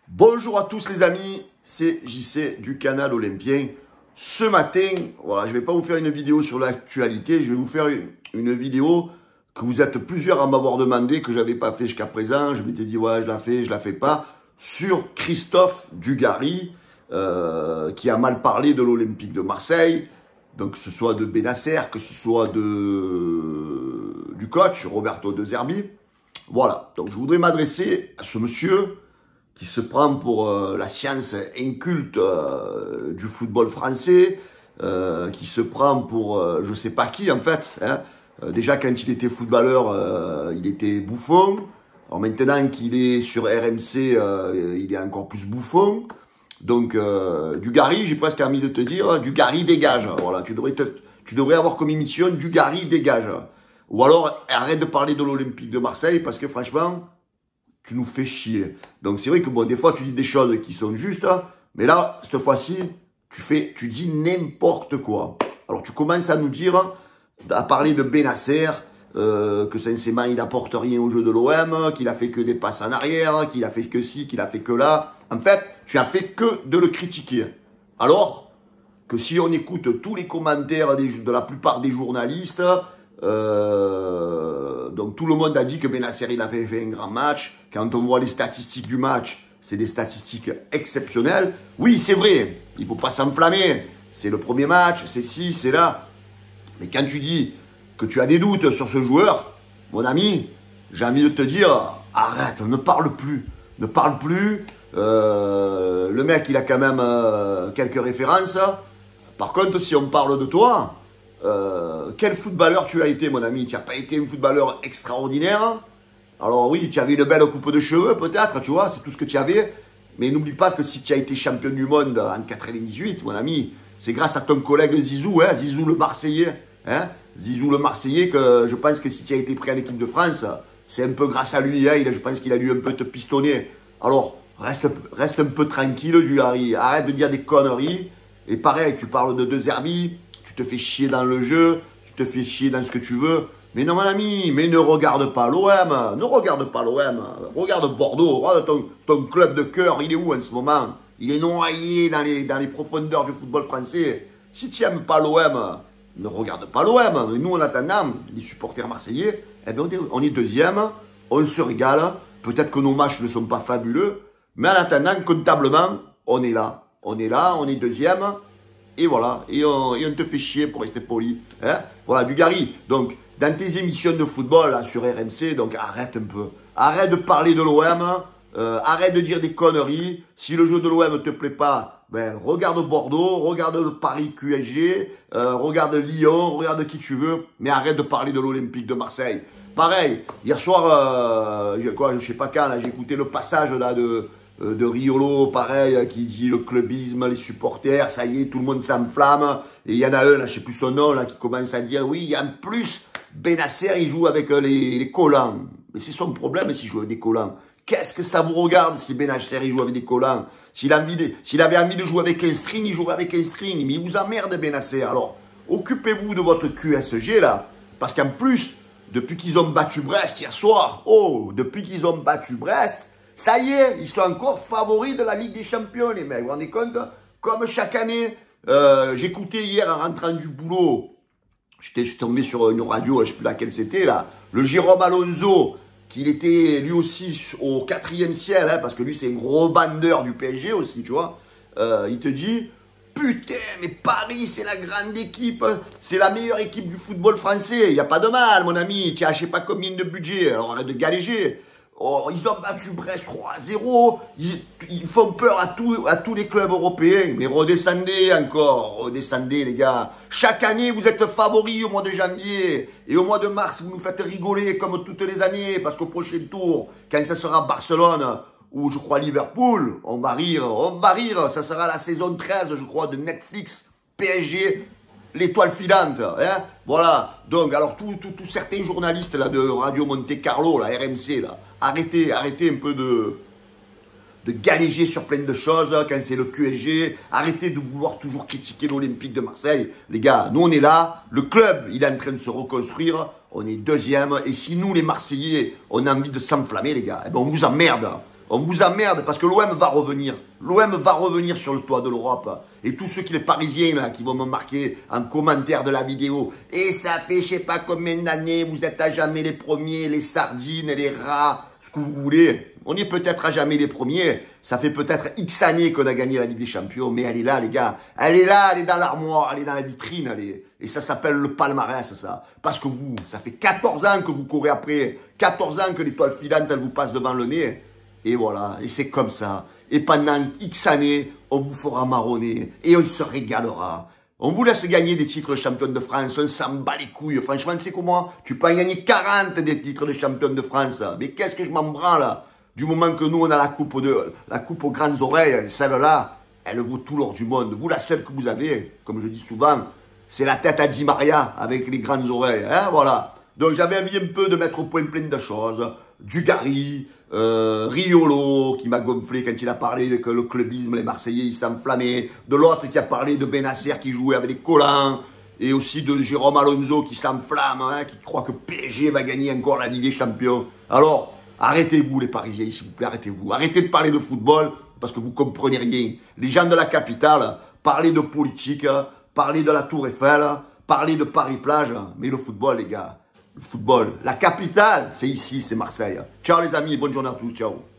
Bonjour à tous les amis, c'est JC du canal Olympien. Ce matin, voilà, je ne vais pas vous faire une vidéo sur l'actualité, je vais vous faire une vidéo que vous êtes plusieurs à m'avoir demandé, que je n'avais pas fait jusqu'à présent. Je m'étais dit, ouais, je la fais pas. Sur Christophe Dugarry, qui a mal parlé de l'Olympique de Marseille. Donc, que ce soit de Benasser, que ce soit du coach, Roberto De Zerbi. Voilà, donc je voudrais m'adresser à ce monsieur qui se prend pour la science inculte du football français, qui se prend pour je sais pas qui en fait. Hein. Déjà quand il était footballeur, il était bouffon. Alors maintenant qu'il est sur RMC, il est encore plus bouffon. Donc Dugarry, j'ai presque envie de te dire, Dugarry dégage. Voilà, tu devrais avoir comme émission Dugarry dégage. Ou alors arrête de parler de l'Olympique de Marseille parce que franchement, tu nous fais chier. Donc c'est vrai que bon, des fois tu dis des choses qui sont justes, mais là, cette fois-ci, tu dis n'importe quoi. Alors tu commences à nous dire, à parler de Benasser, que sincèrement il n'apporte rien au jeu de l'OM, qu'il a fait que des passes en arrière, qu'il a fait que ci, qu'il a fait que là. En fait, tu as fait que de le critiquer. Alors que si on écoute tous les commentaires de la plupart des journalistes, donc tout le monde a dit que Benasser il avait fait un grand match. Quand on voit les statistiques du match, c'est des statistiques exceptionnelles. Oui, c'est vrai, il ne faut pas s'enflammer. C'est le premier match, c'est ci, c'est là. Mais quand tu dis que tu as des doutes sur ce joueur, mon ami, j'ai envie de te dire, arrête, ne parle plus. Ne parle plus. Le mec, il a quand même quelques références. Par contre, si on parle de toi, quel footballeur tu as été, mon ami? Tu n'as pas été un footballeur extraordinaire. Alors oui, tu avais une belle coupe de cheveux, peut-être, tu vois, c'est tout ce que tu avais. Mais n'oublie pas que si tu as été champion du monde en 98, mon ami, c'est grâce à ton collègue Zizou, hein, Zizou le Marseillais. Hein, Zizou le Marseillais, que je pense que si tu as été pris à l'équipe de France, c'est un peu grâce à lui. Hein, je pense qu'il a dû un peu te pistonner. Alors, reste un peu tranquille, Dugarry. Arrête de dire des conneries. Et pareil, tu parles de Zerbi, tu te fais chier dans le jeu, tu te fais chier dans ce que tu veux. Mais non, mon ami, mais ne regarde pas l'OM, ne regarde pas l'OM, regarde Bordeaux, regarde ton club de cœur, il est où en ce moment? Il est noyé dans les profondeurs du football français. Si tu n'aimes pas l'OM, ne regarde pas l'OM. Mais nous, en attendant, les supporters marseillais, eh bien, on est deuxième, on se régale. Peut-être que nos matchs ne sont pas fabuleux, mais en attendant, comptablement, on est là. On est là, on est deuxième. Et voilà, et on te fait chier pour rester poli. Hein, voilà, Dugarry. Donc, dans tes émissions de football là, sur RMC, donc arrête un peu. Arrête de parler de l'OM, arrête de dire des conneries. Si le jeu de l'OM ne te plaît pas, ben, regarde Bordeaux, regarde le Paris QSG, regarde Lyon, regarde qui tu veux, mais arrête de parler de l'Olympique de Marseille. Pareil, hier soir, je sais pas quand, j'ai écouté le passage là de Riolo, pareil, qui dit le clubisme, les supporters, ça y est, tout le monde s'enflamme. Et il y en a un, là, je sais plus son nom, là, qui commence à dire, oui, en plus, Benasser, il joue avec les collants. Mais c'est son problème s'il joue avec des collants. Qu'est-ce que ça vous regarde si Benasser, il joue avec des collants? S'il avait envie de jouer avec un string, il jouerait avec un string. Mais il vous emmerde, Benasser. Alors, occupez-vous de votre QSG, là. Parce qu'en plus, depuis qu'ils ont battu Brest hier soir, depuis qu'ils ont battu Brest, ça y est, ils sont encore favoris de la Ligue des Champions, les mecs. Vous vous rendez compte? Comme chaque année, j'écoutais hier en rentrant du boulot, je suis tombé sur une radio, je ne sais plus laquelle c'était, là, le Jérôme Alonso, qu'il était lui aussi au 4e ciel, hein, parce que lui, c'est un gros bandeur du PSG aussi, tu vois. Il te dit, putain, mais Paris, c'est la grande équipe, c'est la meilleure équipe du football français. Il n'y a pas de mal, mon ami, tu as je ne sais pas combien de budget, alors arrête de galéger. Oh, ils ont battu Brest 3-0, ils font peur à tous les clubs européens. Mais redescendez encore, redescendez les gars. Chaque année, vous êtes favoris au mois de janvier. Et au mois de mars, vous nous faites rigoler comme toutes les années. Parce qu'au prochain tour, quand ça sera Barcelone ou je crois Liverpool, on va rire. Ça sera la saison 13, je crois, de Netflix, PSG, l'étoile filante, hein. Voilà. Donc, alors, tous certains journalistes là, de Radio Monte Carlo, là, RMC, là, arrêtez un peu de galéger sur plein de choses quand c'est le QSG. Arrêtez de vouloir toujours critiquer l'Olympique de Marseille. Les gars, nous, on est là. Le club, il est en train de se reconstruire. On est deuxième. Et si nous, les Marseillais, on a envie de s'enflammer, les gars, eh ben, on vous emmerde. On vous emmerde parce que l'OM va revenir. L'OM va revenir sur le toit de l'Europe. Et tous ceux qui, les Parisiens, là, qui vont me marquer en commentaire de la vidéo. Et ça fait je sais pas combien d'années, vous êtes à jamais les premiers, les sardines, les rats, ce que vous voulez. On est peut-être à jamais les premiers. Ça fait peut-être X années qu'on a gagné la Ligue des Champions. Mais elle est là, les gars. Elle est là, elle est dans l'armoire, elle est dans la vitrine. Elle est... Et ça s'appelle le palmarès, ça. Parce que vous, ça fait 14 ans que vous courez après. 14 ans que l'étoile filante, elle vous passe devant le nez. Et voilà, et c'est comme ça. Et pendant X années, on vous fera marronner. Et on se régalera. On vous laisse gagner des titres de champion de France. On s'en bat les couilles. Franchement, tu sais comment? Tu peux en gagner 40 des titres de champion de France. Mais qu'est-ce que je m'en branle? Du moment que nous, on a la coupe aux grandes oreilles, celle-là, elle vaut tout l'or du monde. Vous, la seule que vous avez, comme je dis souvent, c'est la tête à Di Maria avec les grandes oreilles. Hein, voilà. Donc, j'avais envie un peu de mettre au point plein de choses. Dugarry, Riolo qui m'a gonflé quand il a parlé que le clubisme, les Marseillais, ils s'enflammaient. De l'autre qui a parlé de Benacer qui jouait avec les collants. Et aussi de Jérôme Alonso qui s'enflamme, hein, qui croit que PSG va gagner encore la Ligue des Champions. Alors, arrêtez-vous les Parisiens, s'il vous plaît, arrêtez-vous. Arrêtez de parler de football parce que vous comprenez rien. Les gens de la capitale, parlez de politique, parlez de la Tour Eiffel, parlez de Paris-Plage. Mais le football, les gars, le football, la capitale, c'est ici, c'est Marseille. Ciao les amis, bonne journée à tous, ciao.